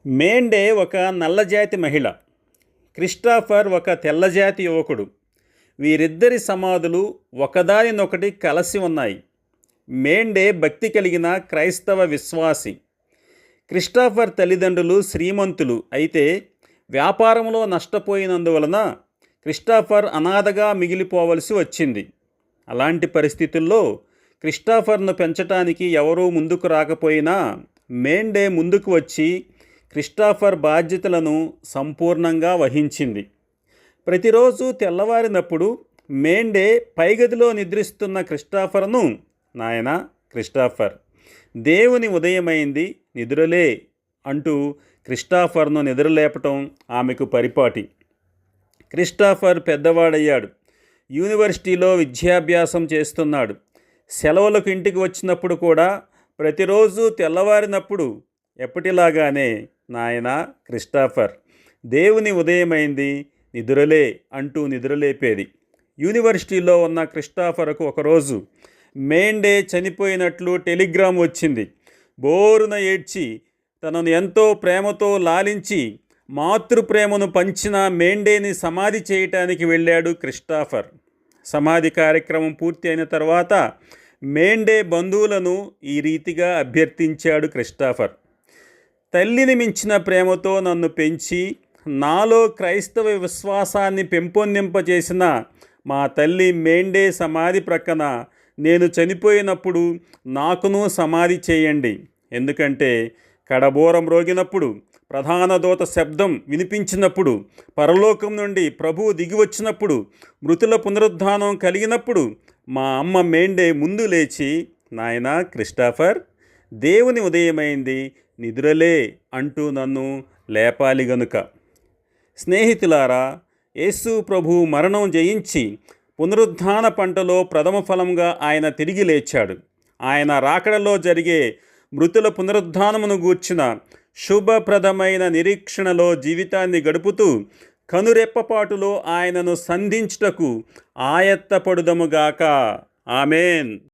మేండే ఒక నల్లజాతి మహిళ, క్రిస్టాఫర్ ఒక తెల్లజాతి యువకుడు. వీరిద్దరి సమాధులు ఒకదానినొకటి కలసి ఉన్నాయి. మేండే భక్తి కలిగిన క్రైస్తవ విశ్వాసి. క్రిస్టాఫర్ తల్లిదండ్రులు శ్రీమంతులు అయితే వ్యాపారంలో నష్టపోయినందువలన క్రిస్టాఫర్ అనాథగా మిగిలిపోవలసి వచ్చింది. అలాంటి పరిస్థితుల్లో క్రిస్టాఫర్ను పెంచటానికి ఎవరూ ముందుకు రాకపోయినా మేండే ముందుకు వచ్చి క్రిస్టాఫర్ బాధ్యతలను సంపూర్ణంగా వహించింది. ప్రతిరోజు తెల్లవారినప్పుడు మేండే పైగదిలో నిద్రిస్తున్న క్రిస్టాఫర్ను, నాయనా క్రిస్టాఫర్, దేవుని ఉదయమైంది, నిద్రలే అంటూ క్రిస్టాఫర్ను నిద్రలేపటం ఆమెకు పరిపాటి. క్రిస్టాఫర్ పెద్దవాడయ్యాడు. యూనివర్సిటీలో విద్యాభ్యాసం చేస్తున్నాడు. సెలవులకు ఇంటికి వచ్చినప్పుడు కూడా ప్రతిరోజు తెల్లవారినప్పుడు ఎప్పటిలాగానే, నాయనా క్రిస్టాఫర్, దేవుని ఉదయమైంది, నిద్రలే అంటూ నిద్రలేపేది. యూనివర్సిటీలో ఉన్న క్రిస్టాఫర్కు ఒకరోజు మేండే చనిపోయినట్లు టెలిగ్రామ్ వచ్చింది. బోరున ఏడ్చి తనను ఎంతో ప్రేమతో లాలించి మాతృప్రేమను పంచిన మేండేని సమాధి చేయటానికి వెళ్ళాడు క్రిస్టాఫర్. సమాధి కార్యక్రమం పూర్తి అయిన తర్వాత మేండే బంధువులను ఈ రీతిగా అభ్యర్థించాడు క్రిస్టాఫర్. తల్లిని మించిన ప్రేమతో నన్ను పెంచి నాలో క్రైస్తవ విశ్వాసాన్ని పెంపొందింపజేసిన మా తల్లి మేండే సమాధి ప్రక్కన నేను చనిపోయినప్పుడు నాకును సమాధి చేయండి. ఎందుకంటే కడబోరం రోగినప్పుడు, ప్రధాన దూత శబ్దం వినిపించినప్పుడు, పరలోకం నుండి ప్రభువు దిగివచ్చినప్పుడు, మృతుల పునరుద్ధానం కలిగినప్పుడు మా అమ్మ మేండే ముందు లేచి, నాయనా క్రిస్టాఫర్, దేవుని ఉదయమైంది, నిద్రలే అంటూ నన్ను లేపాలి గనుక. స్నేహితులారా, యేసు ప్రభువు మరణం జయించి పునరుద్ధాన పంటలో ప్రథమ ఫలంగా ఆయన తిరిగి లేచాడు. ఆయన రాకడలో జరిగే మృతుల పునరుద్ధానమును గూర్చిన శుభప్రదమైన నిరీక్షణలో జీవితాన్ని గడుపుతూ కనురెప్పపాటులో ఆయనను సంధించుటకు ఆయత్తపడుదముగాక. ఆమేన్.